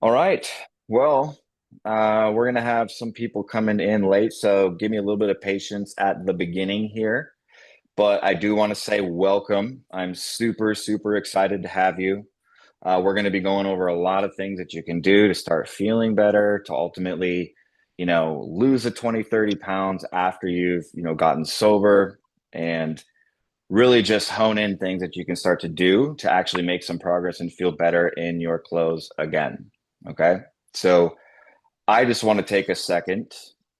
All right. Well, we're going to have some people coming in late, so give me a little bit of patience at the beginning here. But I do want to say welcome. I'm super, super excited to have you. We're going to be going over a lot of things that you can do to start feeling better, to ultimately, lose the 20, 30 pounds after you've, gotten sober and really just hone in things that you can start to do to actually make some progress and feel better in your clothes again. Okay. So I just want to take a second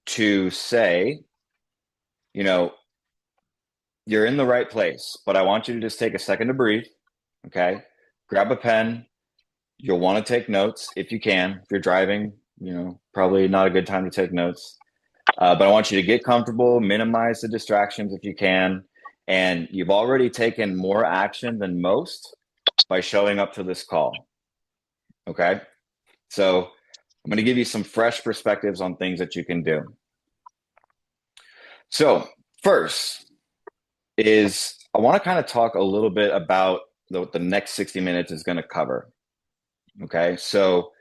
to say, you know, you're in the right place, but I want you to just take a second to breathe. Okay. Grab a pen. You'll want to take notes if you can. If you're driving, probably not a good time to take notes. But I want you to get comfortable, minimize the distractions if you can. And you've already taken more action than most by showing up to this call. Okay. So I'm going to give you some fresh perspectives on things that you can do. So, first is I want to kind of talk a little bit about what the next 60 minutes is going to cover. Okay. So,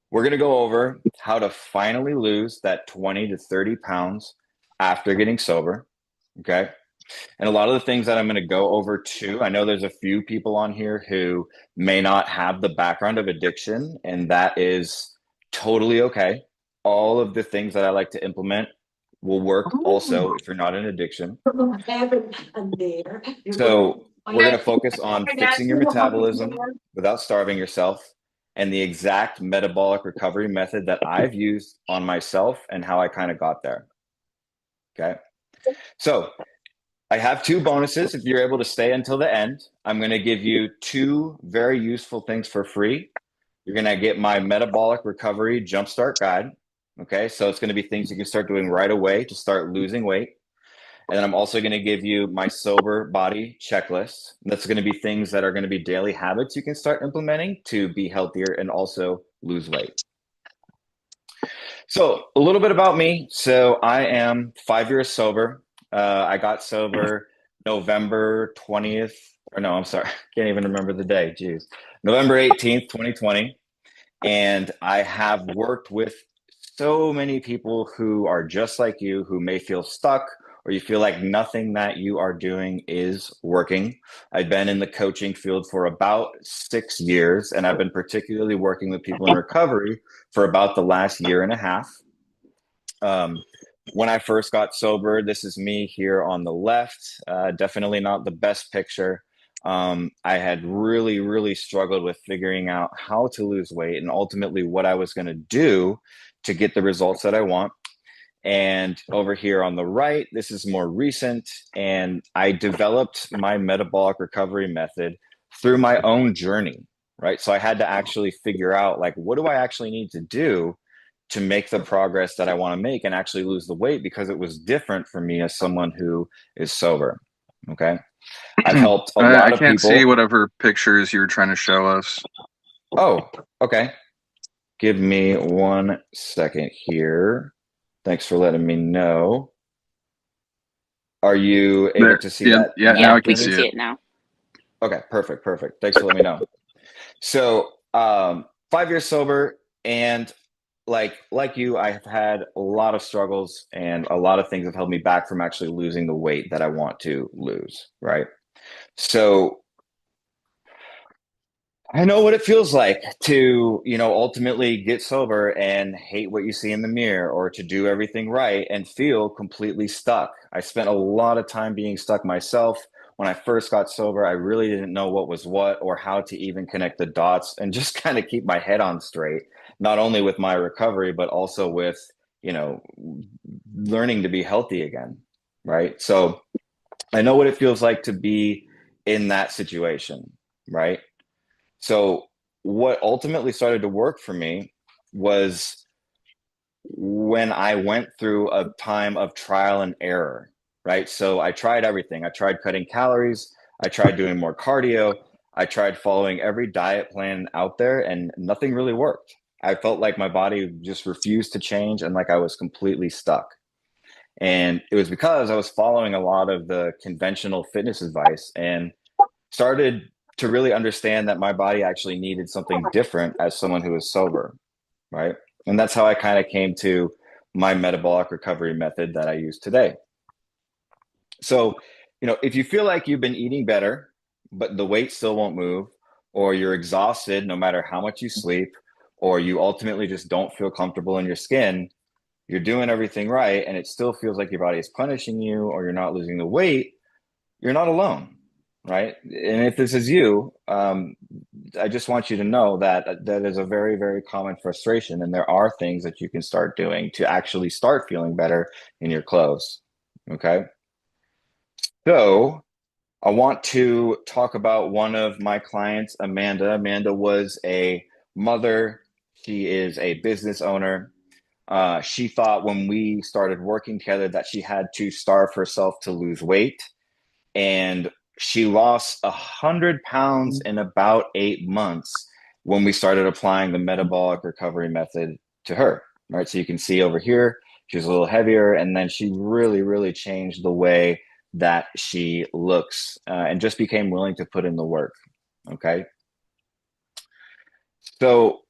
we're going to go over how to finally lose that 20 to 30 pounds after getting sober. Okay. And a lot of the things that I'm going to go over too, I know there's a few people on here who may not have the background of addiction, and that is totally okay. All of the things that I like to implement will work also if you're not in addiction. So we're going to focus on fixing your metabolism without starving yourself and the exact metabolic recovery method that I've used on myself and how I kind of got there. Okay. So I have two bonuses. If you're able to stay until the end, I'm going to give you two very useful things for free. You're going to get my metabolic recovery jumpstart guide. Okay. So it's going to be things you can start doing right away to start losing weight. And then I'm also going to give you my sober body checklist. That's going to be things that are going to be daily habits you can start implementing to be healthier and also lose weight. So, a little bit about me. So, I am 5 years sober. I got sober November 20th, or no, I'm sorry, can't even remember the day. Geez. November 18th, 2020. And I have worked with so many people who are just like you, who may feel stuck or you feel like nothing that you are doing is working. I've been in the coaching field for about 6 years, and I've been particularly working with people in recovery for about the last year and a half. Um, when I first got sober, this is me here on the left. Definitely not the best picture. I had really, really struggled with figuring out how to lose weight and ultimately what I was going to do to get the results that I want. And over here on the right, this is more recent. And I developed my metabolic recovery method through my own journey, right? So I had to actually figure out, like, what do I actually need to do to make the progress that I want to make and actually lose the weight, because it was different for me as someone who is sober. Okay. I've helped a I lot of can't see people. whatever pictures you're trying to show us. Oh, okay. Give me 1 second here. Thanks for letting me know. Are you able There, to see yeah, that yeah. Now Yep, I now, can we can see Vivian? see it. it now. Okay, perfect, perfect. Thanks for letting me know. So, 5 years sober, and like you, I have had a lot of struggles, and a lot of things have held me back from actually losing the weight that I want to lose, right? So I know what it feels like to, ultimately get sober and hate what you see in the mirror, or to do everything right and feel completely stuck. I spent a lot of time being stuck myself. When I first got sober, I really didn't know what was what or how to even connect the dots and just kind of keep my head on straight, not only with my recovery, but also with, you know, learning to be healthy again. Right. So I know what it feels like to be in that situation. Right. So, what ultimately started to work for me was when I went through a time of trial and error, right? So, I tried everything. I tried cutting calories, I tried doing more cardio, I tried following every diet plan out there, and nothing really worked. I felt like my body just refused to change and like I was completely stuck. And it was because I was following a lot of the conventional fitness advice and started to really understand that my body actually needed something different as someone who is sober, right? And that's how I kind of came to my metabolic recovery method that I use today. So, if you feel like you've been eating better, but the weight still won't move, or you're exhausted no matter how much you sleep, or you ultimately just don't feel comfortable in your skin, you're doing everything right, and it still feels like your body is punishing you, or you're not losing the weight, you're not alone, right? And if this is you, I just want you to know that that is a very, very common frustration, and there are things that you can start doing to actually start feeling better in your clothes. Okay. So I want to talk about one of my clients, Amanda. Amanda was a mother. She is a business owner. She thought when we started working together that she had to starve herself to lose weight. And she lost 100 pounds in about 8 months when we started applying the metabolic recovery method to her. Right. So you can see over here, she was a little heavier, and then she really, really changed the way that she looks and just became willing to put in the work. Okay. So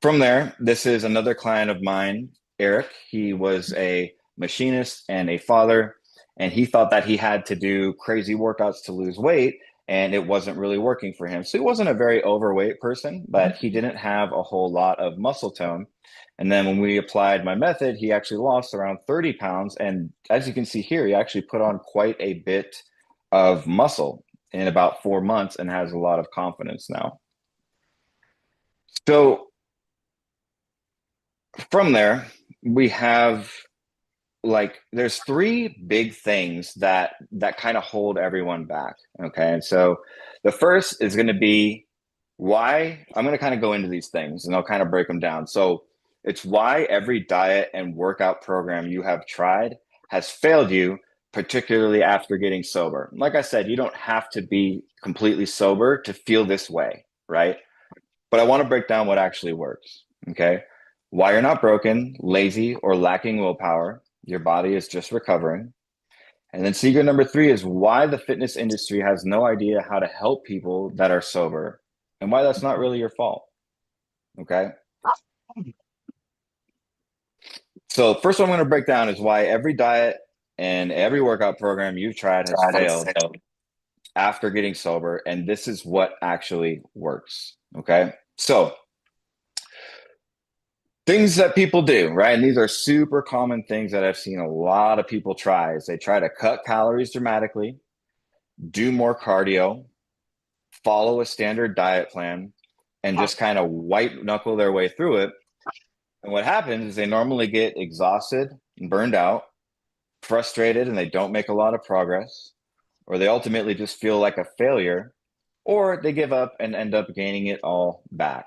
from there, this is another client of mine, Eric. He was a machinist and a father, and he thought that he had to do crazy workouts to lose weight, and it wasn't really working for him. So he wasn't a very overweight person, but he didn't have a whole lot of muscle tone. And then when we applied my method, he actually lost around 30 pounds. And as you can see here, he actually put on quite a bit of muscle in about 4 months and has a lot of confidence now. So from there, we have there's three big things that kind of hold everyone back. Okay. And so the first is going to be why. I'm going to kind of go into these things and I'll kind of break them down. So it's why every diet and workout program you have tried has failed you, particularly after getting sober. Like I said, you don't have to be completely sober to feel this way, right? But I want to break down what actually works. Okay. Why you're not broken, lazy, or lacking willpower. Your body is just recovering. And then secret number three is why the fitness industry has no idea how to help people that are sober and why that's not really your fault. Okay. So, first one I'm going to break down is why every diet and every workout program you've tried has failed after getting sober. And this is what actually works. Okay. So, things that people do, right? And these are super common things that I've seen a lot of people try is they try to cut calories dramatically, do more cardio, follow a standard diet plan, and just kind of white knuckle their way through it. And what happens is they normally get exhausted and burned out, frustrated, and they don't make a lot of progress, or they ultimately just feel like a failure, or they give up and end up gaining it all back.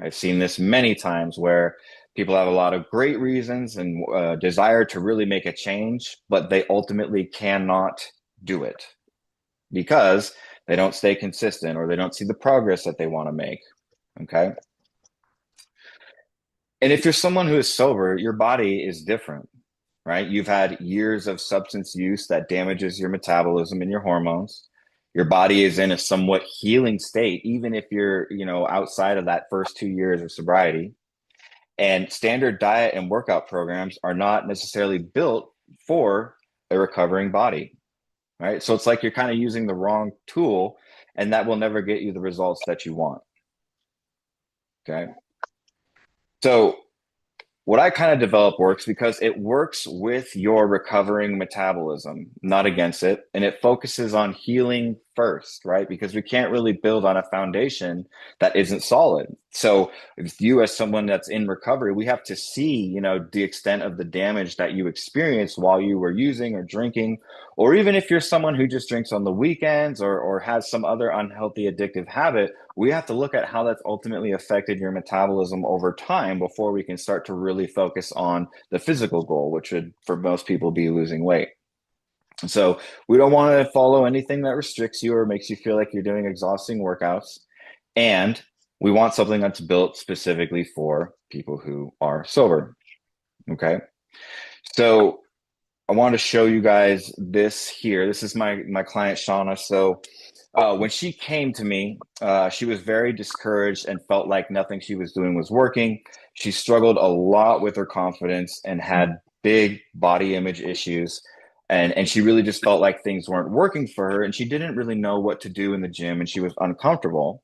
I've seen this many times where people have a lot of great reasons and desire to really make a change, but they ultimately cannot do it because they don't stay consistent or they don't see the progress that they want to make. Okay. And if you're someone who is sober, your body is different, right? You've had years of substance use that damages your metabolism and your hormones. Your body is in a somewhat healing state, even if you're, outside of that first 2 years of sobriety. And standard diet and workout programs are not necessarily built for a recovering body, right? So it's like you're kind of using the wrong tool, and that will never get you the results that you want. Okay. So what I kind of develop works because it works with your recovering metabolism, not against it. And it focuses on healing first, right? Because we can't really build on a foundation that isn't solid. So if you as someone that's in recovery, we have to see, the extent of the damage that you experienced while you were using or drinking, or even if you're someone who just drinks on the weekends or has some other unhealthy addictive habit, we have to look at how that's ultimately affected your metabolism over time before we can start to really focus on the physical goal, which would, for most people, be losing weight. So we don't want to follow anything that restricts you or makes you feel like you're doing exhausting workouts. And we want something that's built specifically for people who are sober. Okay. So I want to show you guys this here. This is my client, Shauna. So When she came to me, she was very discouraged and felt like nothing she was doing was working. She struggled a lot with her confidence and had big body image issues. And she really just felt like things weren't working for her. And she didn't really know what to do in the gym and she was uncomfortable.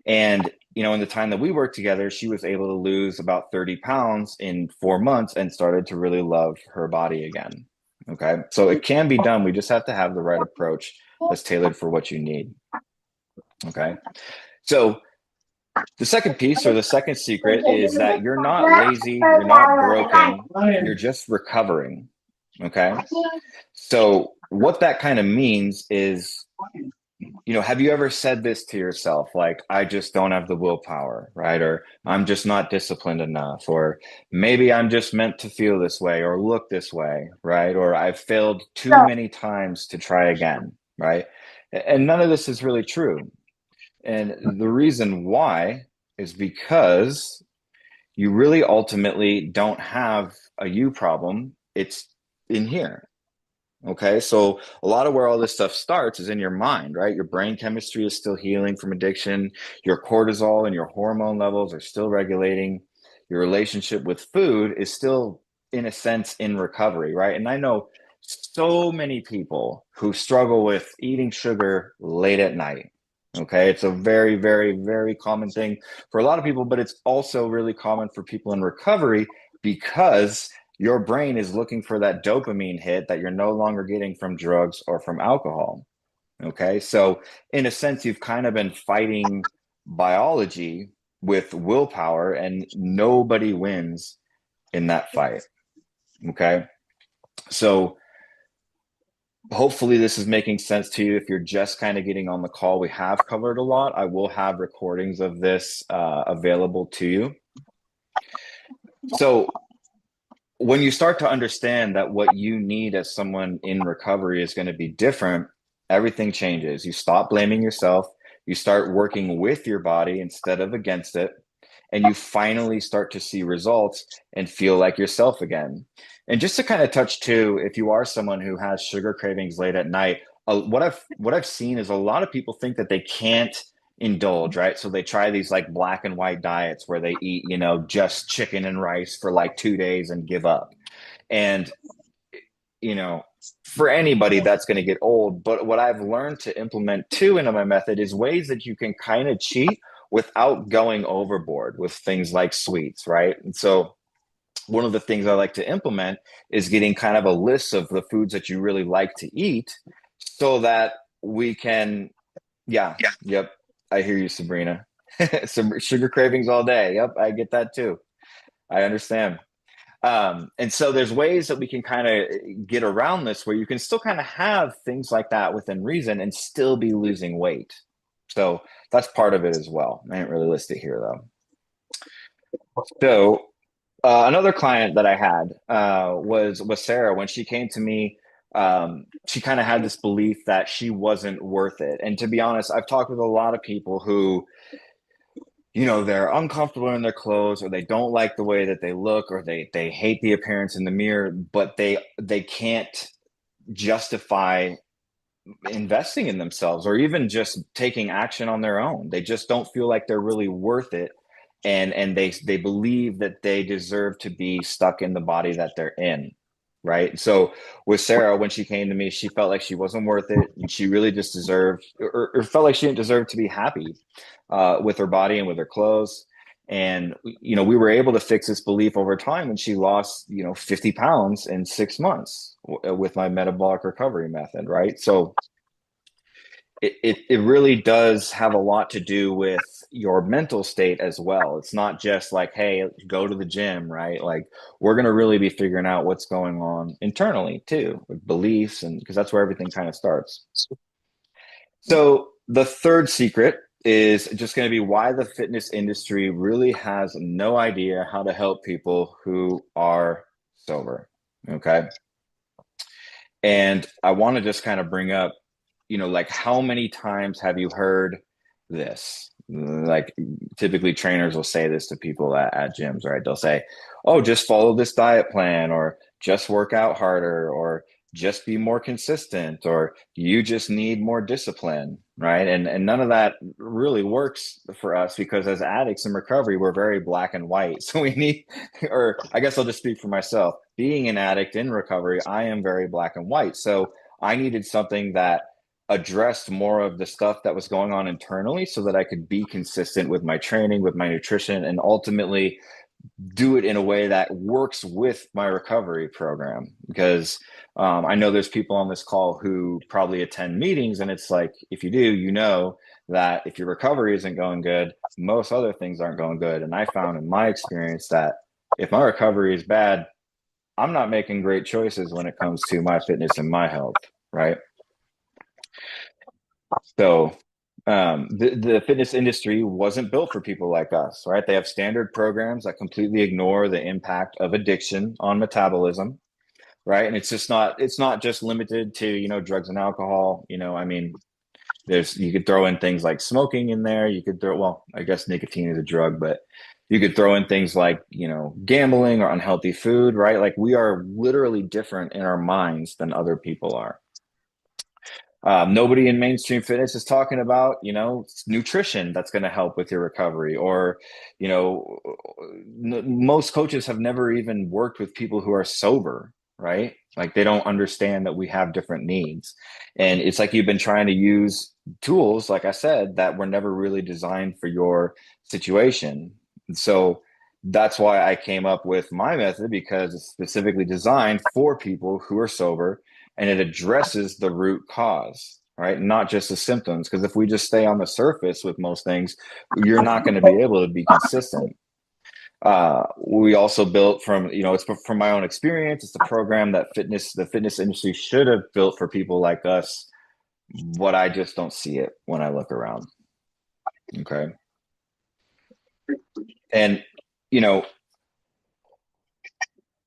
And, in the time that we worked together, she was able to lose about 30 pounds in 4 months and started to really love her body again. Okay. So it can be done. We just have to have the right approach that's tailored for what you need. Okay. So the second piece or the second secret is that you're not lazy, you're not broken, you're just recovering. Okay. So what that kind of means is, have you ever said this to yourself? Like, I just don't have the willpower, right? Or I'm just not disciplined enough, or maybe I'm just meant to feel this way or look this way, right? Or I've failed too many times to try again, right? And none of this is really true. And the reason why is because you really ultimately don't have a you problem. It's in here. Okay. So a lot of where all this stuff starts is in your mind, right? Your brain chemistry is still healing from addiction. Your cortisol and your hormone levels are still regulating. Your relationship with food is still, in a sense, in recovery, right? And I know so many people who struggle with eating sugar late at night. Okay. It's a very, very, very common thing for a lot of people, but it's also really common for people in recovery because your brain is looking for that dopamine hit that you're no longer getting from drugs or from alcohol. Okay. So, in a sense, you've kind of been fighting biology with willpower, and nobody wins in that fight. Okay. So, hopefully, this is making sense to you. If you're just kind of getting on the call, we have covered a lot. I will have recordings of this available to you. So, when you start to understand that what you need as someone in recovery is going to be different, everything changes. You stop blaming yourself, you start working with your body instead of against it, and you finally start to see results and feel like yourself again. And just to kind of touch too, if you are someone who has sugar cravings late at night, what I've seen is a lot of people think that they can't indulge, right? So they try these like black and white diets where they eat, just chicken and rice for like 2 days and give up. And, you know, for anybody that's going to get old. But what I've learned to implement too into my method is ways that you can kind of cheat without going overboard with things like sweets, right? And so one of the things I like to implement is getting kind of a list of the foods that you really like to eat so that we can, yeah, yep. I hear you, Sabrina. Some sugar cravings all day. Yep, I get that too. I understand. And so there's ways that we can kind of get around this where you can still kind of have things like that within reason and still be losing weight. So that's part of it as well. I didn't really list it here though. So another client that I had was Sarah. When she came to me, she kind of had this belief that she wasn't worth it. And to be honest, I've talked with a lot of people who, they're uncomfortable in their clothes, or they don't like the way that they look, or they hate the appearance in the mirror, but they can't justify investing in themselves or even just taking action on their own. They just don't feel like they're really worth it. And they believe that they deserve to be stuck in the body that they're in. Right. So with Sarah, when she came to me, she felt like she wasn't worth it. And she really just deserved or felt like she didn't deserve to be happy with her body and with her clothes. And, we were able to fix this belief over time. And she lost, 50 pounds in 6 months with my metabolic recovery method. Right. So it really does have a lot to do with your mental state as well. It's not just like, hey, go to the gym, right? Like we're going to really be figuring out what's going on internally too, with beliefs, and because that's where everything kind of starts. So the third secret is just going to be why the fitness industry really has no idea how to help people who are sober. Okay. And I want to just kind of bring up, like how many times have you heard this? Like typically trainers will say this to people at gyms, right? They'll say, oh, just follow this diet plan, or just work out harder, or just be more consistent, or you just need more discipline, right? And none of that really works for us because as addicts in recovery, we're very black and white. So we need, or I guess I'll just speak for myself. Being an addict in recovery, I am very black and white. So I needed something that addressed more of the stuff that was going on internally so that I could be consistent with my training, with my nutrition, and ultimately do it in a way that works with my recovery program. Because I know there's people on this call who probably attend meetings, and it's like, if you do, you know that if your recovery isn't going good, most other things aren't going good. And I found in my experience that if my recovery is bad, I'm not making great choices when it comes to my fitness and my health, right? So the fitness industry wasn't built for people like us, right? They have standard programs that completely ignore the impact of addiction on metabolism, right? And it's not just limited to, drugs and alcohol. I mean, you could throw in things like smoking in there. You could throw, well, I guess nicotine is a drug, but you could throw in things like, gambling or unhealthy food, right? Like we are literally different in our minds than other people are. Nobody in mainstream fitness is talking about, nutrition that's going to help with your recovery, or, most coaches have never even worked with people who are sober, right? Like they don't understand that we have different needs. And it's like you've been trying to use tools, like I said, that were never really designed for your situation. And so that's why I came up with my method, because it's specifically designed for people who are sober, and it addresses the root cause, right? Not just the symptoms. Because if we just stay on the surface with most things, you're not going to be able to be consistent. We also built from, it's from my own experience. It's the program that the fitness industry should have built for people like us, but I just don't see it when I look around. Okay. And, you know,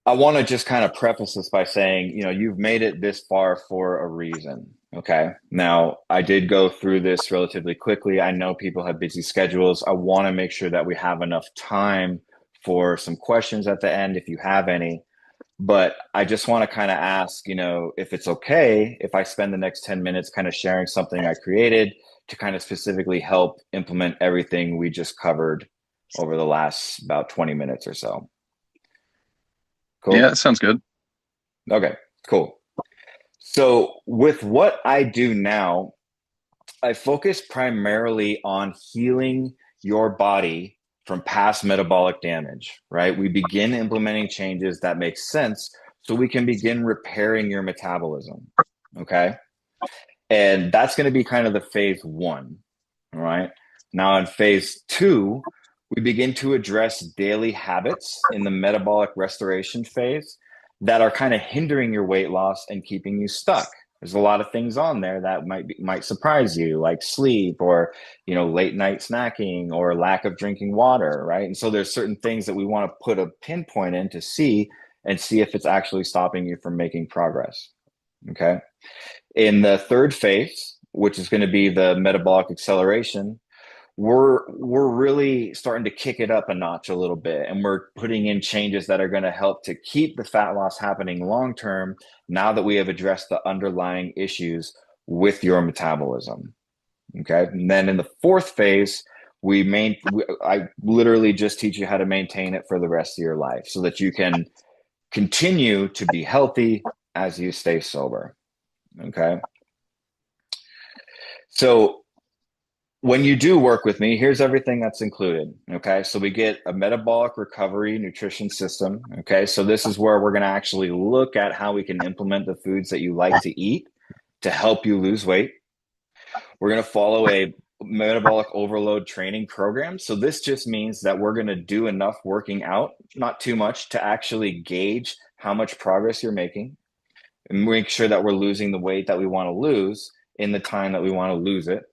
I want to just kind of preface this by saying, you've made it this far for a reason. Okay. Now, I did go through this relatively quickly. I know people have busy schedules. I want to make sure that we have enough time for some questions at the end, if you have any. But I just want to kind of ask, if it's okay if I spend the next 10 minutes kind of sharing something I created to kind of specifically help implement everything we just covered over the last about 20 minutes or so. Yeah, Cool. that sounds good. Okay, cool. So with what I do now, I focus primarily on healing your body from past metabolic damage, right? We begin implementing changes that make sense so we can begin repairing your metabolism. Okay. And that's going to be kind of the phase one. All right. Now, in phase two, we begin to address daily habits in the metabolic restoration phase that are kind of hindering your weight loss and keeping you stuck. There's a lot of things on there that might surprise you, like sleep, or late night snacking, or lack of drinking water, right? And so there's certain things that we want to put a pinpoint in to see if it's actually stopping you from making progress. Okay. In the third phase, which is going to be the metabolic acceleration, we're really starting to kick it up a notch a little bit, and we're putting in changes that are going to help to keep the fat loss happening long term, now that we have addressed the underlying issues with your metabolism. Okay. And then in the fourth phase, I literally just teach you how to maintain it for the rest of your life so that you can continue to be healthy as you stay sober. Okay. So when you do work with me, here's everything that's included. Okay. So we get a metabolic recovery nutrition system. Okay. So this is where we're going to actually look at how we can implement the foods that you like to eat to help you lose weight. We're going to follow a metabolic overload training program. So this just means that we're going to do enough working out, not too much, to actually gauge how much progress you're making and make sure that we're losing the weight that we want to lose in the time that we want to lose it.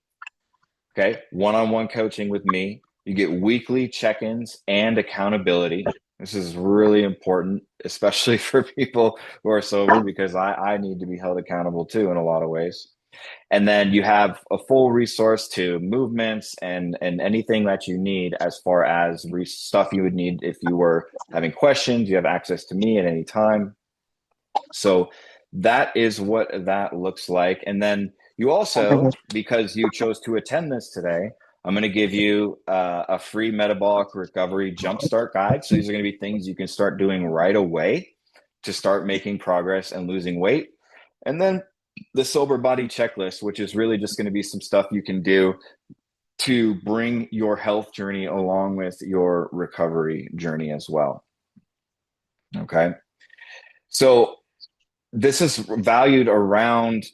Okay. One-on-one coaching with me. You get weekly check-ins and accountability. This is really important, especially for people who are sober, because I need to be held accountable too in a lot of ways. And then you have a full resource to movements and anything that you need as far as stuff you would need if you were having questions. You have access to me at any time. So that is what that looks like. And then you also, because you chose to attend this today, I'm going to give you a free metabolic recovery jumpstart guide. So these are going to be things you can start doing right away to start making progress and losing weight. And then the sober body checklist, which is really just going to be some stuff you can do to bring your health journey along with your recovery journey as well. Okay. So this is valued around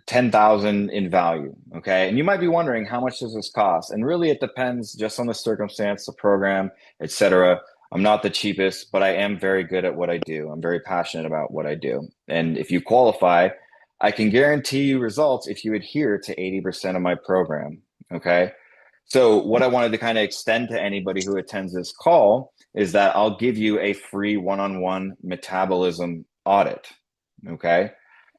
10,000 in value. Okay. And you might be wondering, how much does this cost? And really it depends just on the circumstance, the program, etc. I'm not the cheapest, but I am very good at what I do. I'm very passionate about what I do. And if you qualify, I can guarantee you results if you adhere to 80% of my program. Okay. So what I wanted to kind of extend to anybody who attends this call is that I'll give you a free one-on-one metabolism audit. Okay.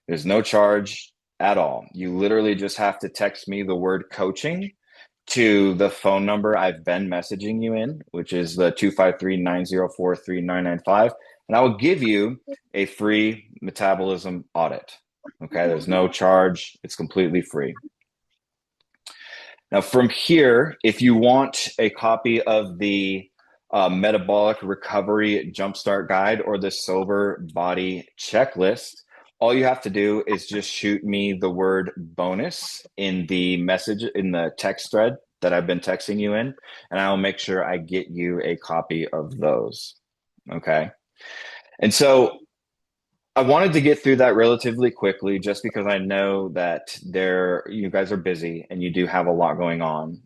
There's no charge at all. You literally just have to text me the word coaching to the phone number I've been messaging you in, which is the 253-904-3995. And I will give you a free metabolism audit. Okay. There's no charge. It's completely free. Now, from here, if you want a copy of the Metabolic Recovery Jumpstart Guide or the Sober Body Checklist, all you have to do is just shoot me the word bonus in the message, in the text thread that I've been texting you in, and I'll make sure I get you a copy of those. Okay. And so I wanted to get through that relatively quickly just because I know that you guys are busy and you do have a lot going on.